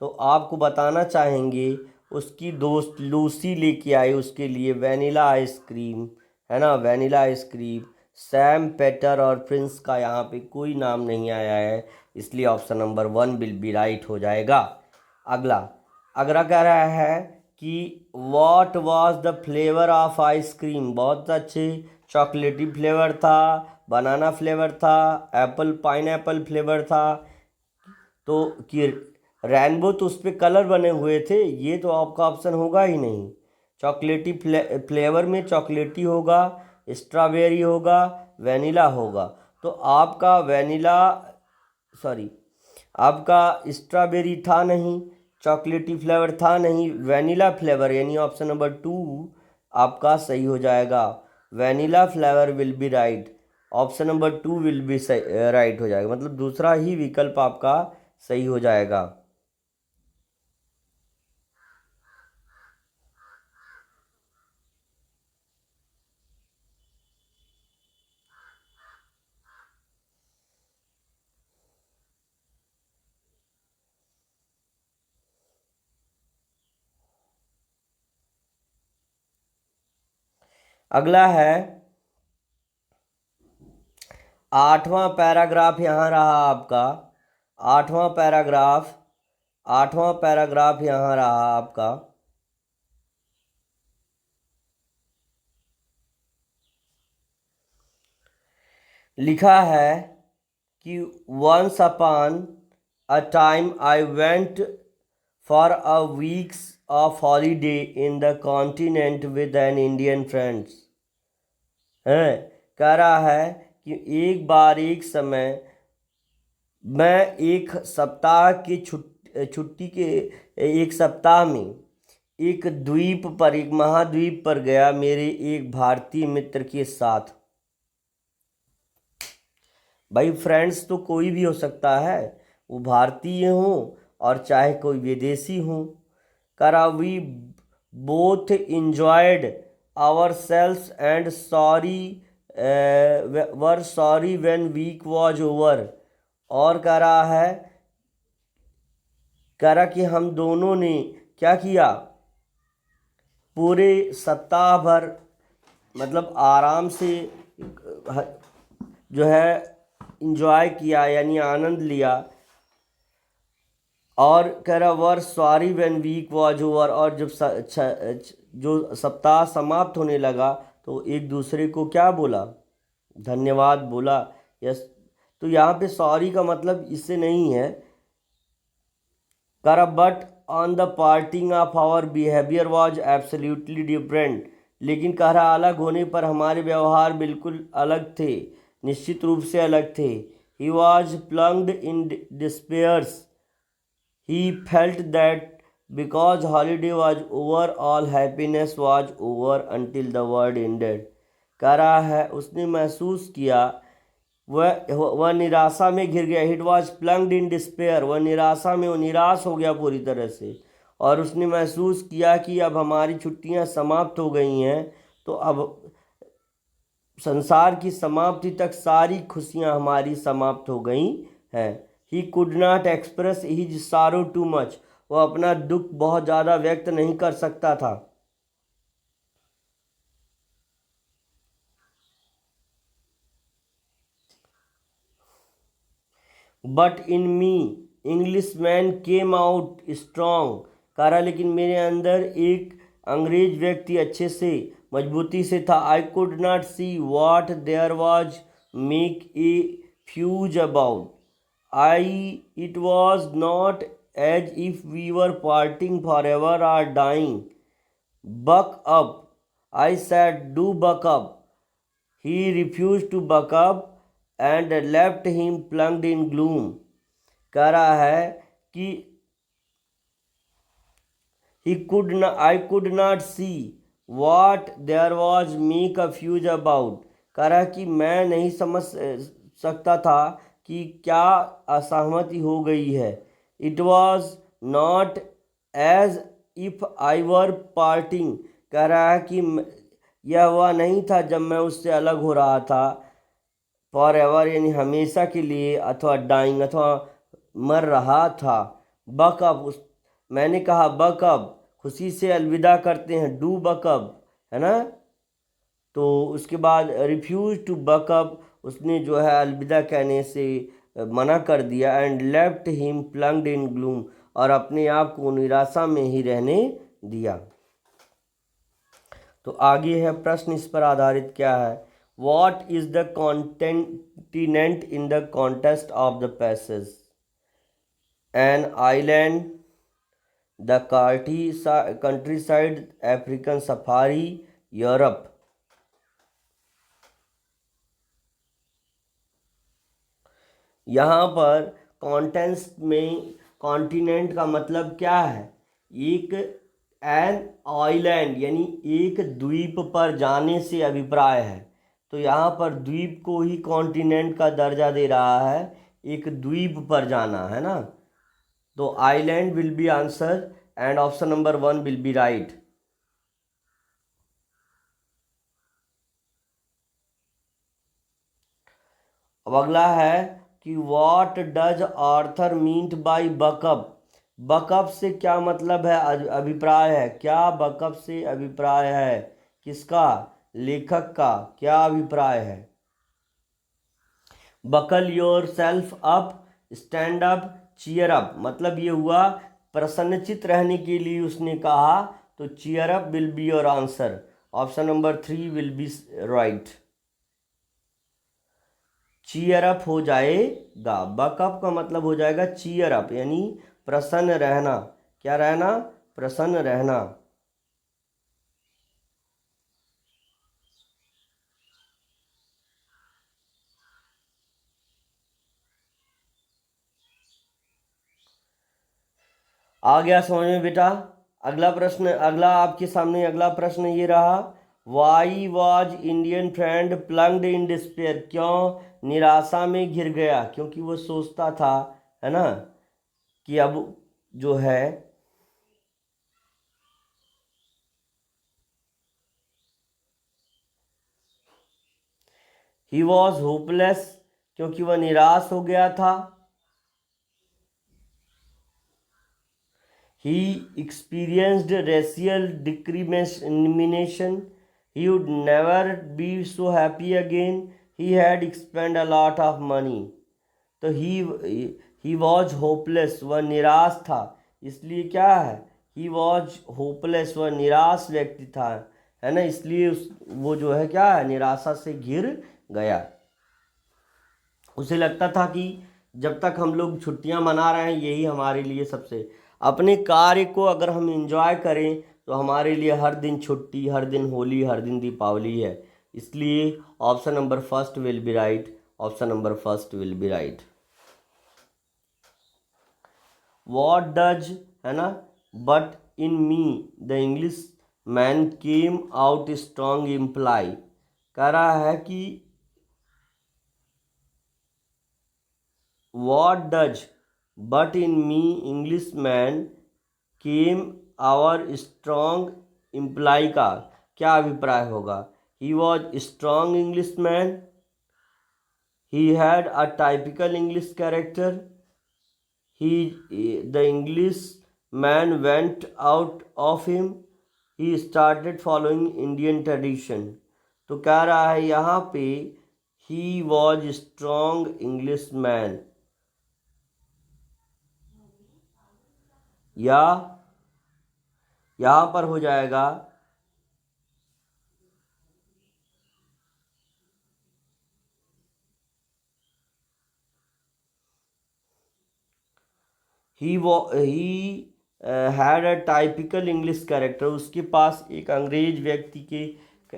तो आपको बताना चाहेंगे उसकी दोस्त लूसी लेके आई उसके लिए वैनिला आइसक्रीम, है ना, वैनिला आइसक्रीम। सैम, पेटर और प्रिंस का यहाँ पे कोई नाम नहीं आया है, इसलिए option number 1 will be right हो जाएगा। अगला अगला कह रहा है कि what was the flavour of ice cream. बहुत अच्छे, चॉकलेटी फ्लेवर था, बनाना फ्लेवर था, एप्पल पाइनएप्पल फ्लेवर था। तो कि रेनबो तो उस पर कलर बने हुए थे, ये तो आपका ऑप्शन होगा ही नहीं। चॉकलेटी फ्लेवर में चॉकलेटी होगा, स्ट्रॉबेरी होगा, वैनिला होगा। तो आपका वैनिला, सॉरी, आपका स्ट्रॉबेरी था नहीं, चॉकलेटी फ्लेवर था नहीं, वैनिला फ्लेवर, यानी ऑप्शन नंबर 2 आपका सही हो जाएगा। Vanilla flavour will be right. Option number 2 will be right हो जाएगा, मतलब दूसरा ही विकल्प आपका सही हो जाएगा। अगला है 8वां पैराग्राफ, यहाँ रहा आपका 8वां पैराग्राफ। 8वां पैराग्राफ यहाँ रहा आपका। लिखा है कि once upon a time I went for a weeks of holiday in the continent with an Indian friends. है, कह रहा है कि एक बार एक समय मैं एक सप्ताह की छुट्टी के एक सप्ताह में एक द्वीप पर, एक महाद्वीप पर गया मेरे एक भारतीय मित्र के साथ। भाई फ्रेंड्स तो कोई भी हो सकता है, वो भारतीय हो और चाहे कोई विदेशी हो। करा we both enjoyed our selves and sorry were sorry when week was over. और कह रहा है, कह रहा कि हम दोनों ने क्या किया, पूरे सप्ताह भर मतलब आराम से जो है इंजॉय किया, यानी आनंद लिया। और कह रहा were sorry when week was over, और जब जो सप्ताह समाप्त होने लगा तो एक दूसरे को क्या बोला, धन्यवाद बोला। यस, तो यहाँ पे सॉरी का मतलब इससे नहीं है। करा but on the parting of our behaviour was absolutely different. लेकिन कह रहा अलग होने पर हमारे व्यवहार बिल्कुल अलग थे, निश्चित रूप से अलग थे। He was plunged in despairs. He felt that because holiday was over, all happiness was over until the word ended। कह रहा है उसने महसूस किया, वह निराशा में घिर गया। It was plunged in despair, वह निराशा में, वो निराश हो गया पूरी तरह से। और उसने महसूस किया कि अब हमारी छुट्टियां समाप्त हो गई हैं, तो अब संसार की समाप्ति तक सारी खुशियां हमारी समाप्त हो गई हैं। He could not express his sorrow too much। वह अपना दुख बहुत ज़्यादा व्यक्त नहीं कर सकता था। But in me Englishman came out strong। कह रहा लेकिन मेरे अंदर एक अंग्रेज व्यक्ति अच्छे से मजबूती से था। I could not see what there was make a fuse about। It was not as if we were parting forever or dying। Buck up, I said, do buck up। He refused to buck up and left him plunged in gloom। कह रहा है कि I could not see what there was make a fuse about। कह रहा कि मैं नहीं समझ सकता था कि क्या असहमति हो गई है। It was not as if I were parting. कह रहा है कि यह वह नहीं था जब मैं उससे अलग हो रहा था, फॉर एवर यानी हमेशा के लिए, अथवा डाइंग अथवा मर रहा था। बकअप, मैंने कहा बकअप, खुशी से अलविदा करते हैं, डू बकअप, है ना। तो उसके बाद रिफ्यूज टू बकअप, उसने जो है अलविदा कहने से मना कर दिया। And left him plunged in gloom, और अपने आप को निराशा में ही रहने दिया। तो आगे है प्रश्न इस पर आधारित क्या है। What is the continent in the contest of the passage. An island, the country side, African safari, Europe. यहाँ पर कॉन्टेंस में कॉन्टिनेंट का मतलब क्या है, एक एन आइलैंड यानी एक द्वीप पर जाने से अभिप्राय है। तो यहाँ पर द्वीप को ही कॉन्टिनेंट का दर्जा दे रहा है, एक द्वीप पर जाना, है ना। तो island will be answer and option number 1 will be right. अब अगला है कि what does Arthur meant by buck up. Buck up से क्या मतलब है, अभिप्राय है, क्या बकअप से अभिप्राय है, किसका, लेखक का क्या अभिप्राय है? Buckle your self up, stand up, cheer up. मतलब ये हुआ प्रसन्नचित रहने के लिए उसने कहा, तो cheer up will be your answer. Option number 3 will be right. Cheer up हो जाएगा, बकअप का मतलब हो जाएगा चीयर अप, यानी प्रसन्न रहना। क्या रहना? प्रसन्न रहना। आ गया समझ में बेटा? अगला प्रश्न, अगला आपके सामने अगला प्रश्न ये रहा, why was Indian friend plunged in despair. क्यों निराशा में घिर गया? क्योंकि वो सोचता था, है ना, कि अब जो है ही वॉज होपलेस, क्योंकि वह निराश हो गया था। He experienced racial discrimination. He would never be so happy again. He had spent a lot of money. तो he was hopeless, वह निराश था। इसलिए क्या है? He was hopeless, वह निराश व्यक्ति था, है ना, इसलिए वो जो है क्या है, निराशा से घिर गया। उसे लगता था कि जब तक हम लोग छुट्टियां मना रहे हैं यही हमारे लिए सबसे, अपने कार्य को अगर हम एंजॉय करें तो हमारे लिए हर दिन छुट्टी, हर दिन होली, हर दिन दीपावली है। इसलिए option number first will be right. Option number first will be right. What does, है ना, but in me the English man came out strong imply. कह रहा है कि what does but in me Englishman came our strong imply का क्या अभिप्राय होगा? He was strong Englishman, he had a typical English character, the English man went out of him, he started following Indian tradition। तो कह रहा है यहाँ पे he was strong Englishman, या यहां पर हो जाएगा he had a typical English character. उसके पास एक अंग्रेज व्यक्ति के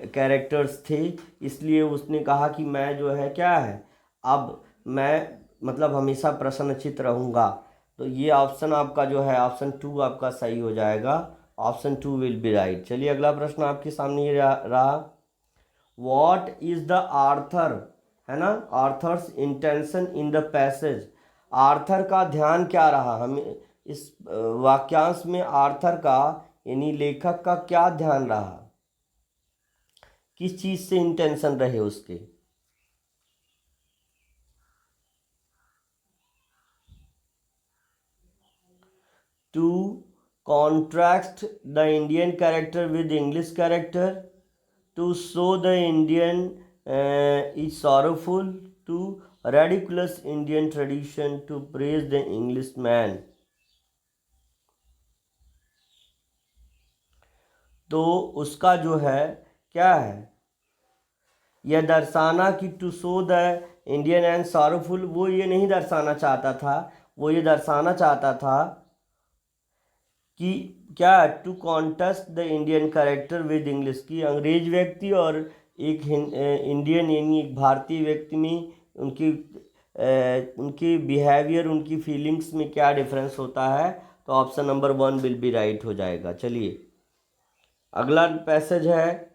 कैरेक्टर्स थे, इसलिए उसने कहा कि मैं जो है क्या है, अब मैं मतलब हमेशा प्रसन्नचित रहूँगा। तो ये ऑप्शन आपका जो है ऑप्शन 2 आपका सही हो जाएगा। Option 2 will be right. चलिए अगला प्रश्न आपके सामने ये रहा, वॉट इज द आर्थर, है ना, Arthur's intention in the passage. Arthur का ध्यान क्या रहा? हमें इस वाक्यांश में आर्थर का यानी लेखक का क्या ध्यान रहा, किस चीज से इंटेंशन रहे उसके? To contrast the Indian character with English character, to show the Indian is sorrowful, to ridiculous Indian tradition, to praise the Englishman। तो उसका जो है क्या है, यह दर्शाना कि to show the Indian and sorrowful, वो ये नहीं दर्शाना चाहता था, वो ये दर्शाना चाहता था कि क्या, to contest the Indian character with English, की अंग्रेज व्यक्ति और एक इंडियन यानी एक भारतीय व्यक्ति में उनकी उनकी बिहेवियर, उनकी फीलिंग्स में क्या डिफरेंस होता है। तो option number 1 will be right हो जाएगा। चलिए अगला पैसेज है,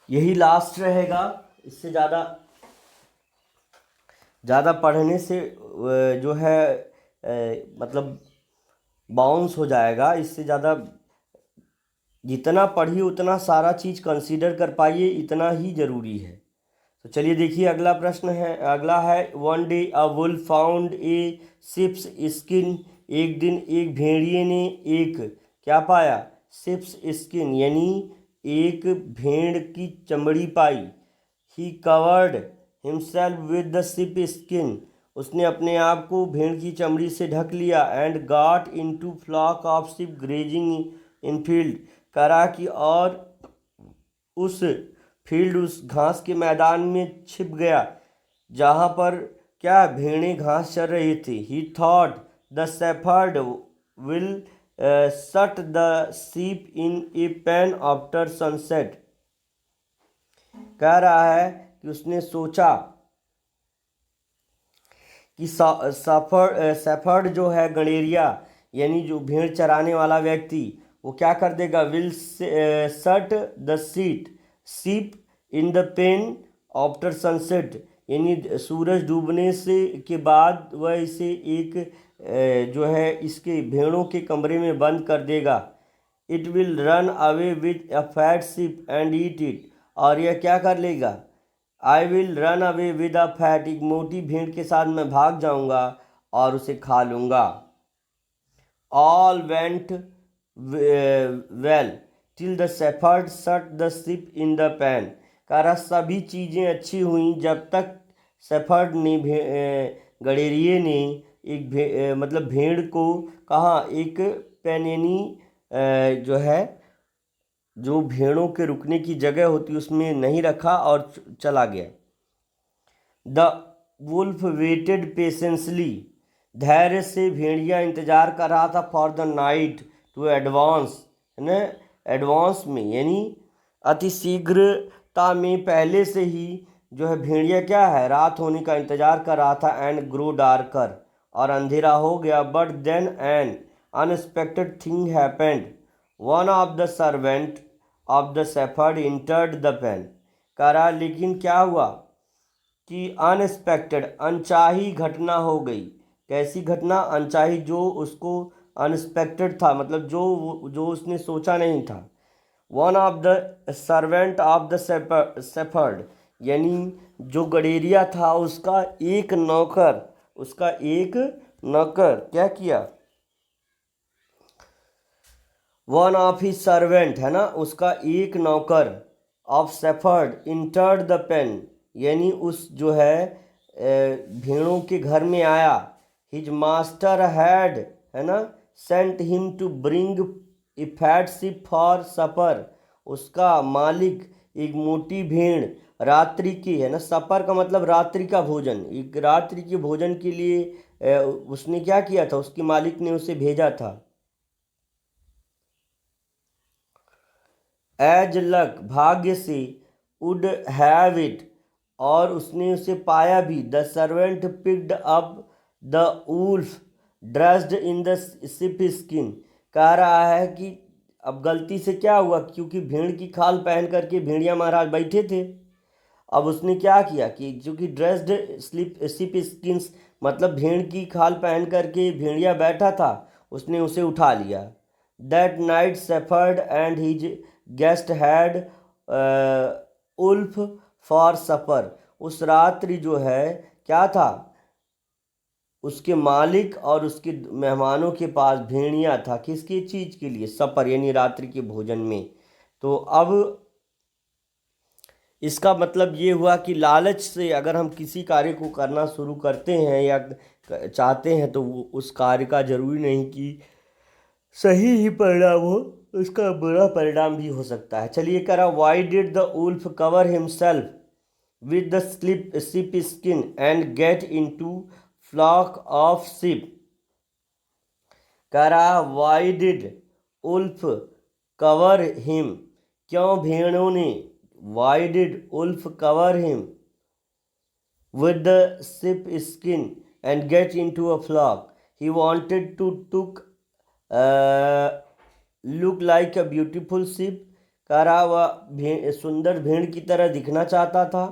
यही लास्ट रहेगा। इससे ज़्यादा पढ़ने से जो है मतलब बाउंस हो जाएगा, इससे ज़्यादा जितना पढ़िए उतना सारा चीज़ कंसीडर कर पाइए, इतना ही ज़रूरी है। तो चलिए देखिए अगला प्रश्न है, अगला है one day a wolf found a sheep's skin. एक दिन एक भेड़िए ने एक क्या पाया? शिप्स स्किन यानी एक भेड़ की चमड़ी पाई। He covered himself with the sheep skin, उसने अपने आप को भेड़ की चमड़ी से ढक लिया। And got into flock of sheep grazing in field, करा कि और उस फील्ड, उस घास के मैदान में छिप गया जहाँ पर क्या भेड़ें घास चर रही थी। ही थॉट द शेफर्ड विल सट the sheep in A pen after sunset, कह रहा है कि उसने सोचा कि शेफर्ड जो है गणेरिया यानी जो भेड़ चराने वाला व्यक्ति, वो क्या कर देगा? विल सट the sheep in the pen after sunset, यानी सूरज डूबने से के बाद वह इसे एक जो है इसके भेड़ों के कमरे में बंद कर देगा। It will run away with a fat sheep and eat it, और यह क्या कर लेगा? I will run away with a fat, एक मोटी भेड़ के साथ मैं भाग जाऊंगा और उसे खा लूंगा। All went well till the shepherd सट the sheep in the pan, कह रहा सभी चीज़ें अच्छी हुई जब तक शेफर्ड ने गडेरिए ने एक मतलब भेड़ को कहाँ, एक पैनेनी जो है जो भेड़ों के रुकने की जगह होती उसमें नहीं रखा और चला गया। द वुल्फ वेटेड पेशेंसली, धैर्य से भेड़िया इंतजार कर रहा था। For the night to advance, है ना, एडवांस में यानी अति शीघ्रता में पहले से ही जो है भेड़िया क्या है, रात होने का इंतजार कर रहा था। एंड ग्रो डार्कर, और अंधेरा हो गया। But then an unexpected thing happened, one of the servant of the shepherd entered the pen, कह रहा लेकिन क्या हुआ कि अनएक्सपेक्टेड अनचाही घटना हो गई। कैसी घटना? अनचाही, जो उसको अनएक्सपेक्टेड था, मतलब जो उसने सोचा नहीं था। One of the servant of the shepherd, यानी जो गडेरिया था उसका एक नौकर, क्या किया? वन ऑफ ही सर्वेंट, है ना, उसका एक नौकर, of shepherd entered the pen, यानी उस जो है भेड़ों के घर में आया। हिज मास्टर हैड, है ना, sent him to bring a fat sheep for supper, उसका मालिक एक मोटी भेड़ रात्रि की, है ना, सपर का मतलब रात्रि का भोजन, एक रात्रि के भोजन के लिए उसने क्या किया था, उसके मालिक ने उसे भेजा था। एज लक, भाग्य से, वुड हैव इट, और उसने उसे पाया भी। The servant picked up the wolf dressed in the sheep skin, कह रहा है कि अब गलती से क्या हुआ, क्योंकि भेड़ की खाल पहन करके भेड़िया महाराज बैठे थे। अब उसने क्या किया कि चूँकि ड्रेस्ड शिप स्किन्स मतलब भेड़ की खाल पहन करके भेड़िया बैठा था, उसने उसे उठा लिया। That night shepherd and his guest had wolf for supper, उस रात्रि जो है क्या था, उसके मालिक और उसके मेहमानों के पास भेड़िया था। किसकी चीज़ के लिए? सपर, यानी रात्रि के भोजन में। तो अब इसका मतलब ये हुआ कि लालच से अगर हम किसी कार्य को करना शुरू करते हैं या चाहते हैं तो उस कार्य का जरूरी नहीं कि सही ही परिणाम हो, उसका बुरा परिणाम भी हो सकता है। चलिए करा, why did the wolf cover himself with the sheep skin and get into flock of sheep, करा why did wolf cover him, क्यों भेड़ों ने, why did wolf cover him with the sheep skin and get into a flock. He wanted to look like a beautiful sheep, कह रहा वह सुंदर भेड़ की तरह दिखना चाहता था।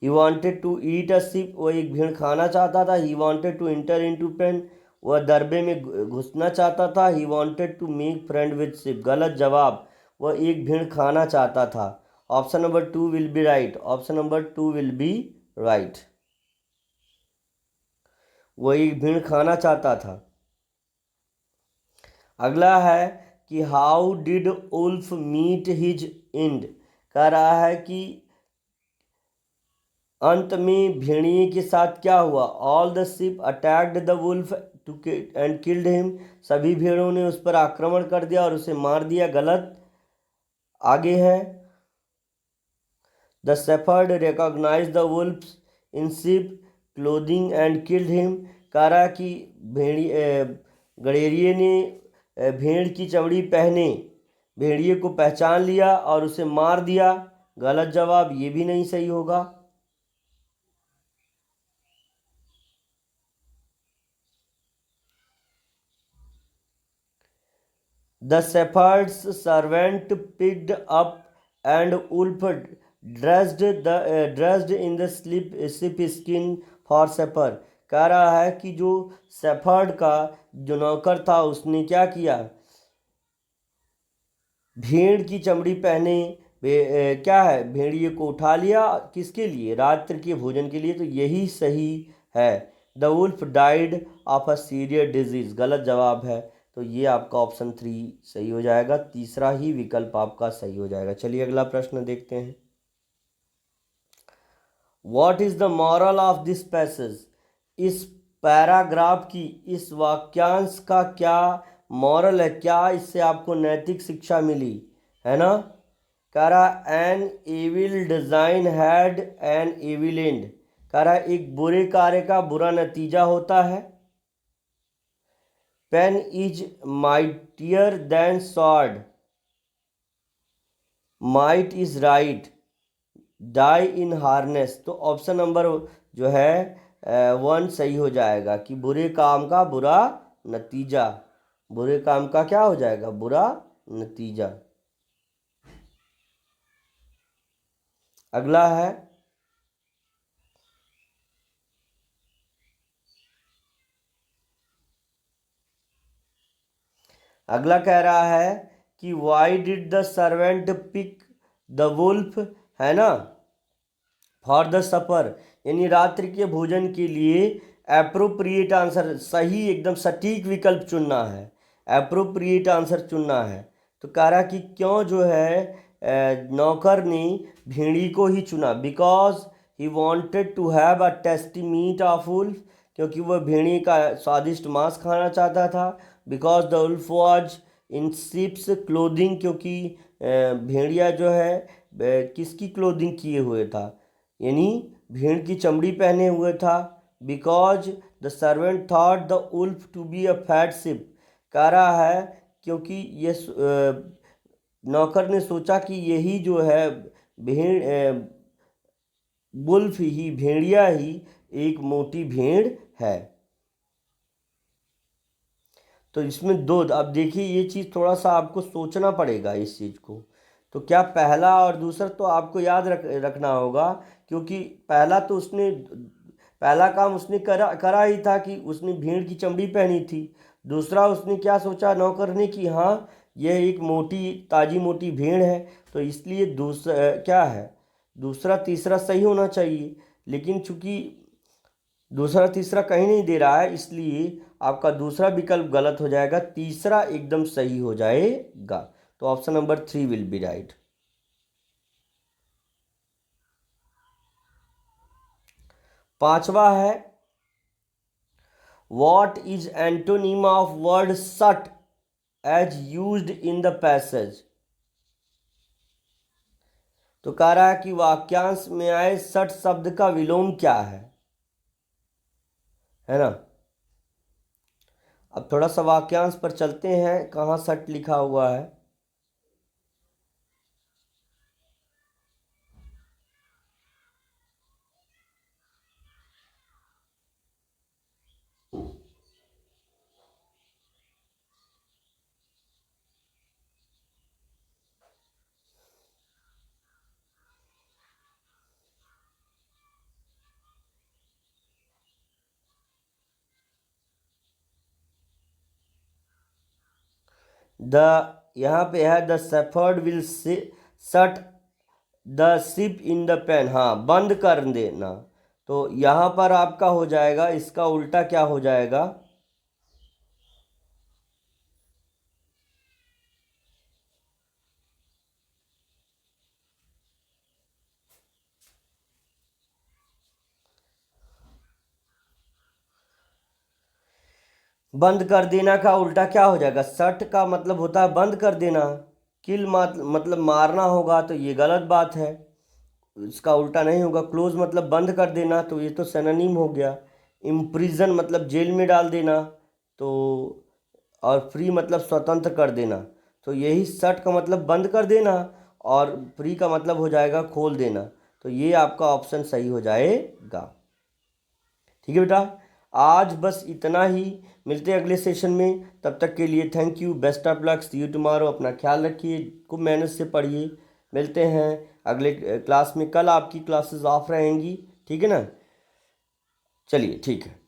He wanted to eat a sheep, वो एक भेड़ खाना चाहता था। He wanted to enter into pen, वह दरबे में घुसना चाहता था। He wanted to make friend with sheep, गलत जवाब, वह एक भेड़ खाना चाहता था। Option number 2 will be right, option number 2 will be right, वह एक भेड़ खाना चाहता था। अगला है कि how did wolf meet his end, कह रहा है कि अंत में भेड़िए के साथ क्या हुआ। All the sheep attacked the wolf to and killed him, सभी भेड़ों ने उस पर आक्रमण कर दिया और उसे मार दिया, गलत। आगे है the shepherd recognize the wolf in sheep clothing and killed him, कह रहा कि गड़ेरिए ने भेड़ की चमड़ी पहने भेड़िए को पहचान लिया और उसे मार दिया, गलत जवाब, ये भी नहीं सही होगा। The shepherd's servant picked up and Wolf dressed in the sheep skin for supper, कह रहा है कि जो शेफर्ड का जो नौकर था उसने क्या किया, भेड़ की चमड़ी पहने क्या है भेड़िए को उठा लिया, किसके लिए, रात्रि के भोजन के लिए, तो यही सही है। The wolf died of a serious disease, गलत जवाब है। तो ये आपका ऑप्शन 3 सही हो जाएगा, तीसरा ही विकल्प आपका सही हो जाएगा। चलिए अगला प्रश्न देखते हैं। What is the moral of this passage, इस पैराग्राफ की, इस वाक्यांश का क्या मॉरल है, क्या इससे आपको नैतिक शिक्षा मिली, है ना। कह रहा an evil design had an evil end, कह रहा एक बुरे कार्य का बुरा नतीजा होता है। Pen is mightier than sword, might is right, die in harness, तो ऑप्शन नंबर जो है 1 सही हो जाएगा कि बुरे काम का बुरा नतीजा, बुरे काम का क्या हो जाएगा, बुरा नतीजा। अगला है अगला कह रहा है कि why did the servant pick the wolf, है ना, फॉर द सपर, यानी रात्रि के भोजन के लिए अप्रोप्रिएट आंसर, सही एकदम सटीक विकल्प चुनना है, अप्रोप्रिएट आंसर चुनना है। तो कह रहा कि क्यों जो है नौकर ने भेड़ी को ही चुना, because he wanted to have a tasty meat of wolf, क्योंकि वह भेड़ी का स्वादिष्ट मांस खाना चाहता था। Because the wolf was in sheep's clothing, क्योंकि भेड़िया जो है किसकी क्लोथिंग किए हुए था, यानी भेड़ की चमड़ी पहने हुए था। Because the servant thought the wolf to be a fat sheep, कह रहा है क्योंकि ये नौकर ने सोचा कि यही जो है भेड़ वुल्फ ही, भेड़िया ही एक मोटी भेड़ है। तो इसमें दो, अब देखिए ये चीज़ थोड़ा सा आपको सोचना पड़ेगा इस चीज़ को। तो क्या पहला और दूसरा तो आपको याद रखना होगा, क्योंकि पहला काम उसने करा ही था कि उसने भेड़ की चमड़ी पहनी थी। दूसरा उसने क्या सोचा नौकर ने कि हाँ यह एक मोटी ताजी मोटी भेड़ है, तो इसलिए दूसरा क्या है, दूसरा तीसरा सही होना चाहिए। लेकिन चूंकि दूसरा तीसरा कहीं नहीं दे रहा है, इसलिए आपका दूसरा विकल्प गलत हो जाएगा, तीसरा एकदम सही हो जाएगा। तो option number 3 will be right. पांचवा है what is antonym of word sought as used in the passage, तो कह रहा है कि वाक्यांश में आए सट शब्द का विलोम क्या है ना। अब थोड़ा सा वाक्यांश पर चलते हैं, कहाँ सट लिखा हुआ है। द यहाँ पे है the shepherd will shut the sheep in the pen, हाँ बंद कर देना। तो यहाँ पर आपका हो जाएगा, इसका उल्टा क्या हो जाएगा, बंद कर देना का उल्टा क्या हो जाएगा, शट का मतलब होता है बंद कर देना, किल मतलब मारना होगा, तो ये गलत बात है, इसका उल्टा नहीं होगा। क्लोज मतलब बंद कर देना, तो ये तो सिनोनिम हो गया। इम्प्रिजन मतलब जेल में डाल देना, तो और फ्री मतलब स्वतंत्र कर देना, तो यही शट का मतलब बंद कर देना और फ्री का मतलब हो जाएगा खोल देना, तो ये आपका ऑप्शन सही हो जाएगा। ठीक है बेटा, आज बस इतना ही, मिलते हैं अगले सेशन में, तब तक के लिए thank you, best of luck, see you tomorrow, अपना ख्याल रखिए, खूब मेहनत से पढ़िए। मिलते हैं अगले क्लास में, कल आपकी क्लासेस ऑफ रहेंगी, ठीक है ना। चलिए ठीक है।